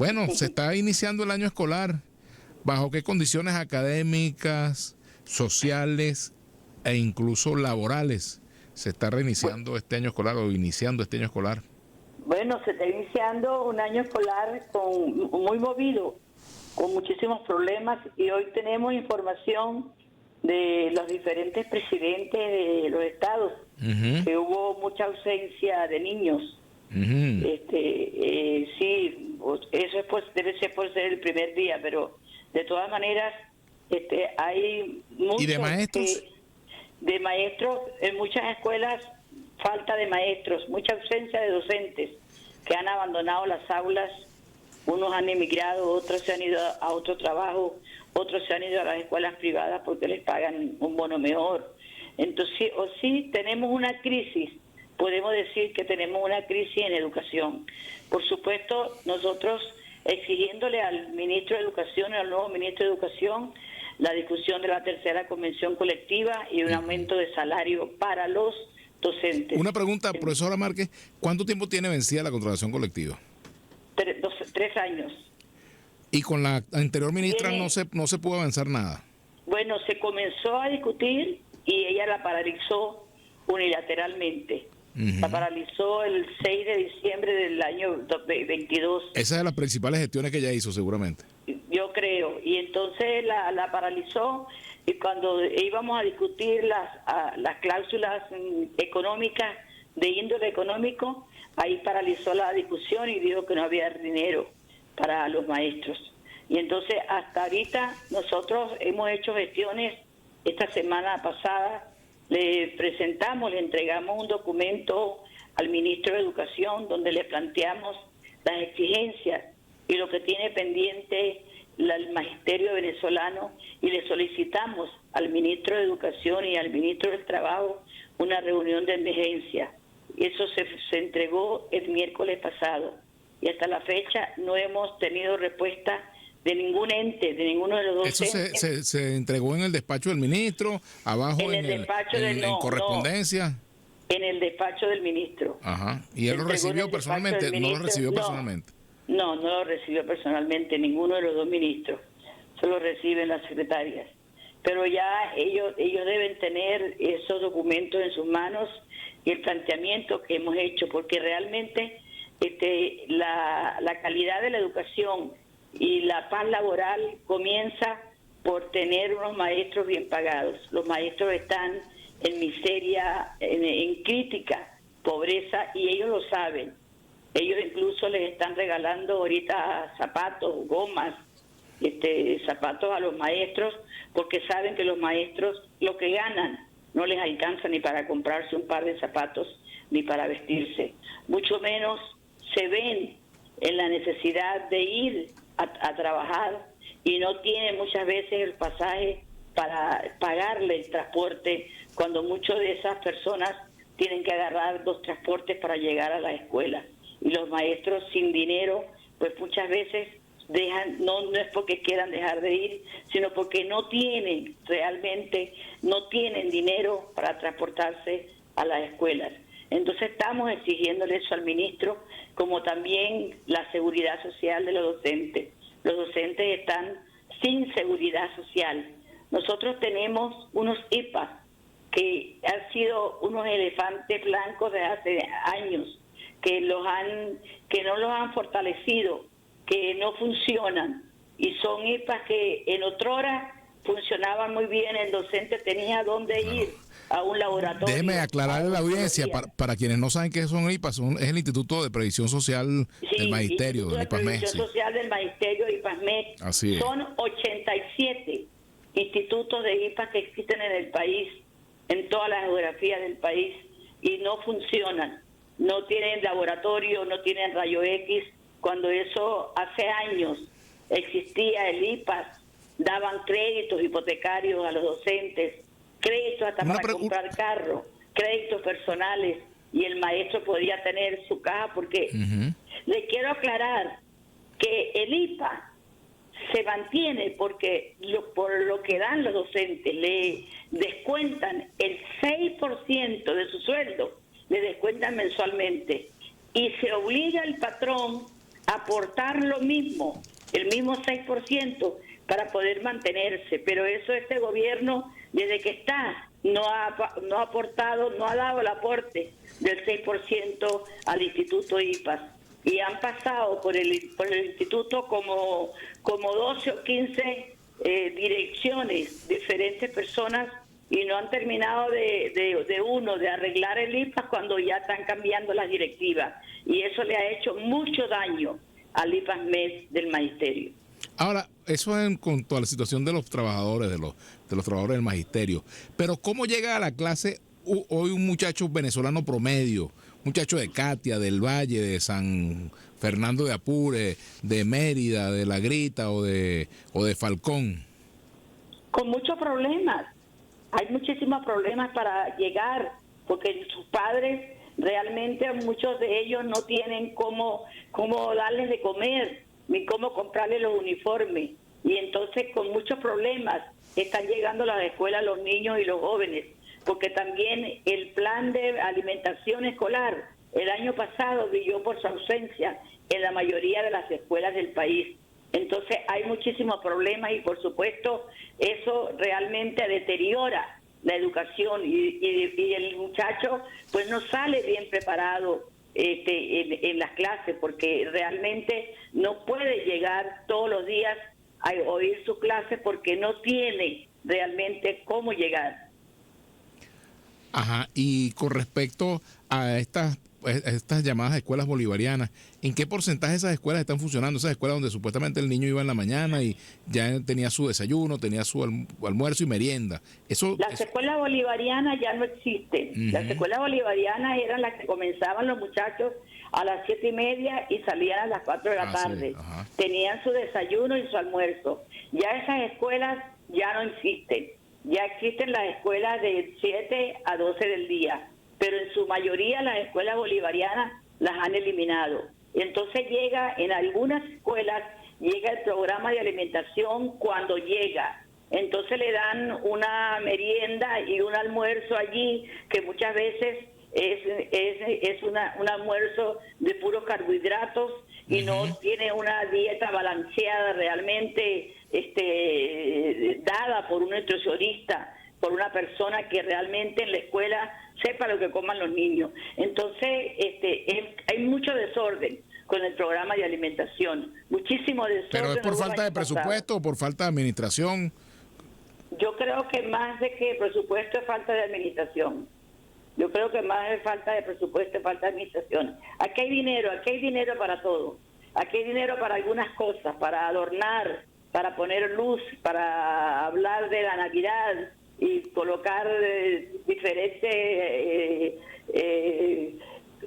Bueno, se está iniciando el año escolar. ¿Bajo qué condiciones académicas, sociales e incluso laborales se está reiniciando este año escolar o iniciando este año escolar? Bueno, se está iniciando un año escolar muy movido, con muchísimos problemas, y hoy tenemos información de los diferentes presidentes de los estados, que hubo mucha ausencia de niños. Sí, eso es, pues, debe ser por ser el primer día, pero de todas maneras hay muchos. ¿Y de maestros? De maestros, en muchas escuelas falta de maestros, mucha ausencia de docentes que han abandonado las aulas. Unos han emigrado, otros se han ido a otro trabajo, otros se han ido a las escuelas privadas porque les pagan un bono mejor. Entonces, sí tenemos una crisis, podemos decir que tenemos una crisis en educación. Por supuesto, nosotros exigiéndole al ministro de Educación, al nuevo ministro de Educación, la discusión de la tercera convención colectiva y un aumento de salario para los docentes. Una pregunta, profesora Márquez, ¿cuánto tiempo tiene vencida la contratación colectiva? 3 años. Y con la anterior ministra no se pudo avanzar nada. Bueno, se comenzó a discutir y ella la paralizó unilateralmente. La paralizó el 6 de diciembre del año 22. Esa es de las principales gestiones que ella hizo, seguramente. Yo creo. Y entonces la paralizó, y cuando íbamos a discutir las cláusulas económicas de índole económico, ahí paralizó la discusión y dijo que no había dinero para los maestros. Y entonces hasta ahorita nosotros hemos hecho gestiones. Esta semana pasada le entregamos un documento al ministro de Educación donde le planteamos las exigencias y lo que tiene pendiente el magisterio venezolano, y le solicitamos al ministro de Educación y al ministro del Trabajo una reunión de emergencia. Eso se entregó el miércoles pasado y hasta la fecha no hemos tenido respuesta de ningún ente, de ninguno de los dos. ¿Eso se entregó en el despacho del ministro, abajo en correspondencia? En el despacho del ministro. Ajá. ¿Y él lo recibió personalmente? ¿No lo recibió personalmente? No lo recibió personalmente ninguno de los dos ministros. Solo reciben las secretarias. Pero ya ellos deben tener esos documentos en sus manos y el planteamiento que hemos hecho, porque realmente la calidad de la educación y la paz laboral comienza por tener unos maestros bien pagados. Los maestros están en miseria, en crítica, pobreza, y ellos lo saben. Ellos incluso les están regalando ahorita zapatos, gomas, zapatos a los maestros, porque saben que los maestros lo que ganan no les alcanza ni para comprarse un par de zapatos ni para vestirse. Mucho menos se ven en la necesidad de ir a trabajar y no tienen muchas veces el pasaje para pagarle el transporte, cuando muchas de esas personas tienen que agarrar 2 transportes para llegar a la escuela. Y los maestros sin dinero, pues muchas veces dejan, no es porque quieran dejar de ir, sino porque no tienen dinero para transportarse a las escuelas. Entonces estamos exigiéndole eso al ministro, como también la seguridad social de los docentes. Los docentes están sin seguridad social. Nosotros tenemos unos IPAs que han sido unos elefantes blancos de hace años, que no los han fortalecido, que no funcionan, y son IPAs que en otrora funcionaban muy bien. El docente tenía dónde ir a un laboratorio. Déjeme aclararle a la audiencia, para quienes no saben qué son IPAs, es el Instituto de Previsión Social del Magisterio, Instituto de Previsión Social del Magisterio, IPASMEC. Así es. Son 87 institutos de IPAs que existen en el país, en toda la geografía del país, y no funcionan. No tienen laboratorio, no tienen rayo X, cuando eso hace años existía el IPAS, daban créditos hipotecarios a los docentes, créditos hasta para comprar carro, créditos personales, y el maestro podía tener su caja, porque le quiero aclarar que el IPA se mantiene porque por lo que dan los docentes, le descuentan el 6% de su sueldo, le descuentan mensualmente, y se obliga al patrón aportar lo mismo, el mismo 6% para poder mantenerse, pero eso este gobierno desde que está no ha aportado, no ha dado el aporte del 6% al Instituto IPAS, y han pasado por el instituto como 12 o 15 direcciones, diferentes personas, y no han terminado de arreglar el IPAS cuando ya están cambiando las directivas, y eso le ha hecho mucho daño al IPAS-MED del magisterio. Ahora, eso en cuanto a la situación de los trabajadores, de los trabajadores del magisterio. Pero ¿cómo llega a la clase hoy un muchacho venezolano promedio? Muchacho de Catia, del Valle, de San Fernando de Apure, de Mérida, de La Grita o de Falcón. Con muchos problemas. Hay muchísimos problemas para llegar, porque sus padres realmente, muchos de ellos no tienen cómo darles de comer, ni cómo comprarles los uniformes. Y entonces con muchos problemas están llegando a las escuelas los niños y los jóvenes, porque también el plan de alimentación escolar el año pasado brilló por su ausencia en la mayoría de las escuelas del país. Entonces hay muchísimos problemas, y por supuesto eso realmente deteriora la educación, y el muchacho pues no sale bien preparado en las clases, porque realmente no puede llegar todos los días a oír sus clases porque no tiene realmente cómo llegar. Ajá, y con respecto a estas llamadas escuelas bolivarianas, ¿en qué porcentaje esas escuelas están funcionando? Esas escuelas donde supuestamente el niño iba en la mañana y ya tenía su desayuno, tenía su almuerzo y merienda. Las escuelas bolivarianas ya no existen. Las escuelas bolivarianas eran las que comenzaban los muchachos a las 7:30 y salían a las 4 de la tarde. Sí, tenían su desayuno y su almuerzo. Ya esas escuelas ya no existen. Ya existen las escuelas de 7 a 12 del día, pero en su mayoría las escuelas bolivarianas las han eliminado. Entonces en algunas escuelas llega el programa de alimentación cuando llega. Entonces le dan una merienda y un almuerzo allí, que muchas veces es un almuerzo de puros carbohidratos, y no tiene una dieta balanceada realmente dada por un nutricionista, por una persona que realmente en la escuela sepa lo que coman los niños. Entonces hay mucho desorden con el programa de alimentación, muchísimo desorden. ¿Pero es por falta de presupuesto o por falta de administración? Yo creo que más de que presupuesto es falta de administración. Yo creo que más es falta de presupuesto y falta de administración. Aquí hay dinero para todo. Aquí hay dinero para algunas cosas, para adornar, para poner luz, para hablar de la Navidad y colocar diferentes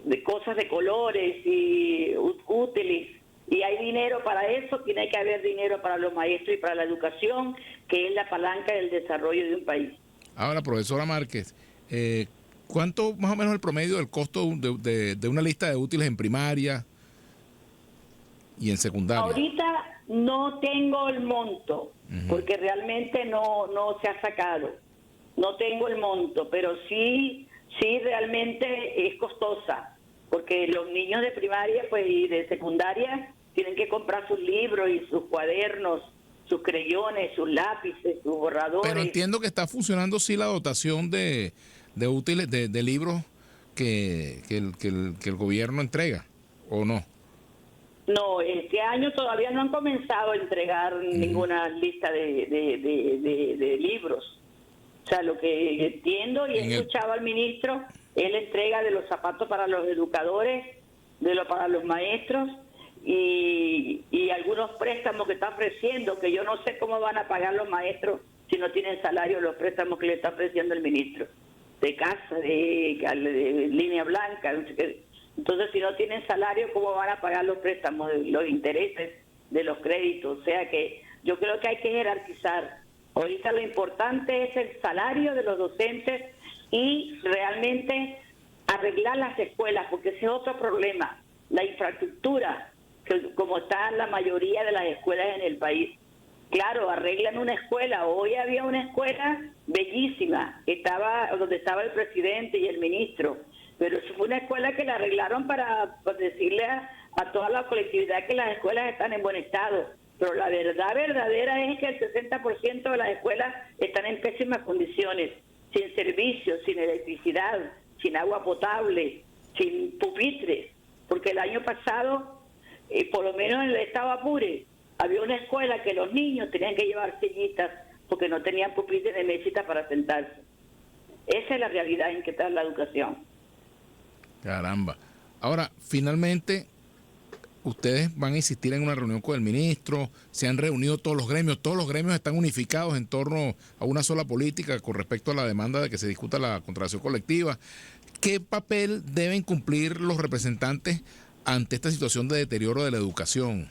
de cosas de colores y útiles. Y hay dinero para eso, tiene que haber dinero para los maestros y para la educación, que es la palanca del desarrollo de un país. Ahora, profesora Márquez, ¿cuánto más o menos el promedio del costo de una lista de útiles en primaria y en secundaria? Ahorita no tengo el monto, porque realmente no se ha sacado. No tengo el monto, pero sí realmente es costosa, porque los niños de primaria pues y de secundaria tienen que comprar sus libros y sus cuadernos, sus creyones, sus lápices, sus borradores. Pero entiendo que está funcionando sí la dotación de útiles, de libros que el gobierno entrega, ¿o no? No, este año todavía no han comenzado a entregar ninguna lista de libros. O sea, lo que entiendo y he escuchado al ministro es la entrega de los zapatos para los educadores, para los maestros, y algunos préstamos que está ofreciendo, que yo no sé cómo van a pagar los maestros si no tienen salario, los préstamos que le está ofreciendo el ministro, de casa, de línea blanca. Entonces, si no tienen salario, ¿cómo van a pagar los préstamos, los intereses de los créditos? O sea que yo creo que hay que jerarquizar. Ahorita lo importante es el salario de los docentes y realmente arreglar las escuelas, porque ese es otro problema, la infraestructura, que como está la mayoría de las escuelas en el país. Claro, arreglan una escuela. Hoy había una escuela bellísima, donde estaba el presidente y el ministro, pero fue una escuela que la arreglaron para decirle a toda la colectividad que las escuelas están en buen estado, pero la verdad verdadera es que el 60% de las escuelas están en pésimas condiciones, sin servicios, sin electricidad, sin agua potable, sin pupitres, porque el año pasado, por lo menos en el estado Apure, había una escuela que los niños tenían que llevar sillitas porque no tenían pupitres de mesita para sentarse. Esa es la realidad en que está la educación. Caramba. Ahora, finalmente, ustedes van a insistir en una reunión con el ministro, se han reunido todos los gremios están unificados en torno a una sola política con respecto a la demanda de que se discuta la contratación colectiva. ¿Qué papel deben cumplir los representantes ante esta situación de deterioro de la educación?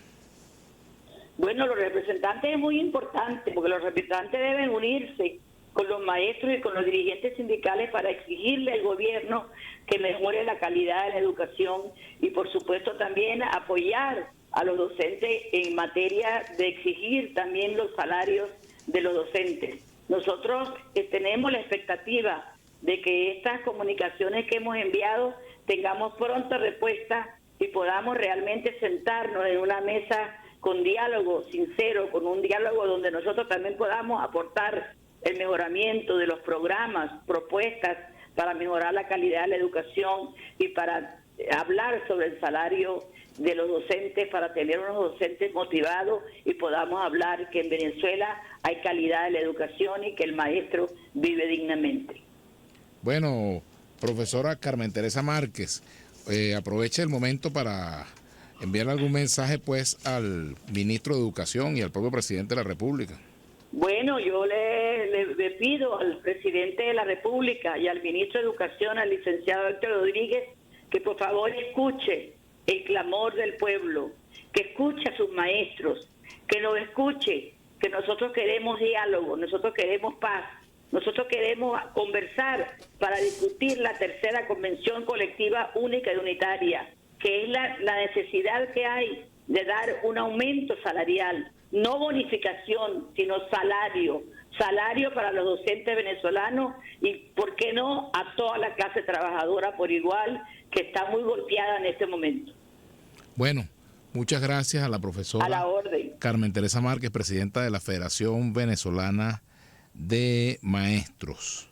Bueno, los representantes es muy importante porque los representantes deben unirse con los maestros y con los dirigentes sindicales para exigirle al gobierno que mejore la calidad de la educación y por supuesto también apoyar a los docentes en materia de exigir también los salarios de los docentes. Nosotros tenemos la expectativa de que estas comunicaciones que hemos enviado tengamos pronta respuesta y podamos realmente sentarnos en una mesa con diálogo sincero, con un diálogo donde nosotros también podamos aportar el mejoramiento de los programas, propuestas para mejorar la calidad de la educación y para hablar sobre el salario de los docentes, para tener unos docentes motivados y podamos hablar que en Venezuela hay calidad de la educación y que el maestro vive dignamente. Bueno, profesora Carmen Teresa Márquez, aproveche el momento para enviar algún mensaje pues al ministro de Educación y al propio presidente de la República. Bueno, yo le pido al presidente de la República y al ministro de Educación, al licenciado Héctor Rodríguez, que por favor escuche el clamor del pueblo, que escuche a sus maestros, que nos escuche, que nosotros queremos diálogo, nosotros queremos paz, nosotros queremos conversar para discutir la tercera convención colectiva única y unitaria, que es la necesidad que hay de dar un aumento salarial, no bonificación, sino salario para los docentes venezolanos y, ¿por qué no?, a toda la clase trabajadora por igual, que está muy golpeada en este momento. Bueno, muchas gracias a la profesora a la orden. Carmen Teresa Márquez, presidenta de la Federación Venezolana de Maestros.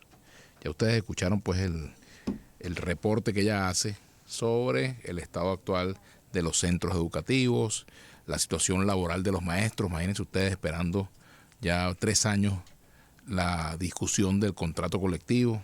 Ya ustedes escucharon pues el reporte que ella hace sobre el estado actual de los centros educativos, la situación laboral de los maestros. Imagínense ustedes esperando ya 3 años la discusión del contrato colectivo.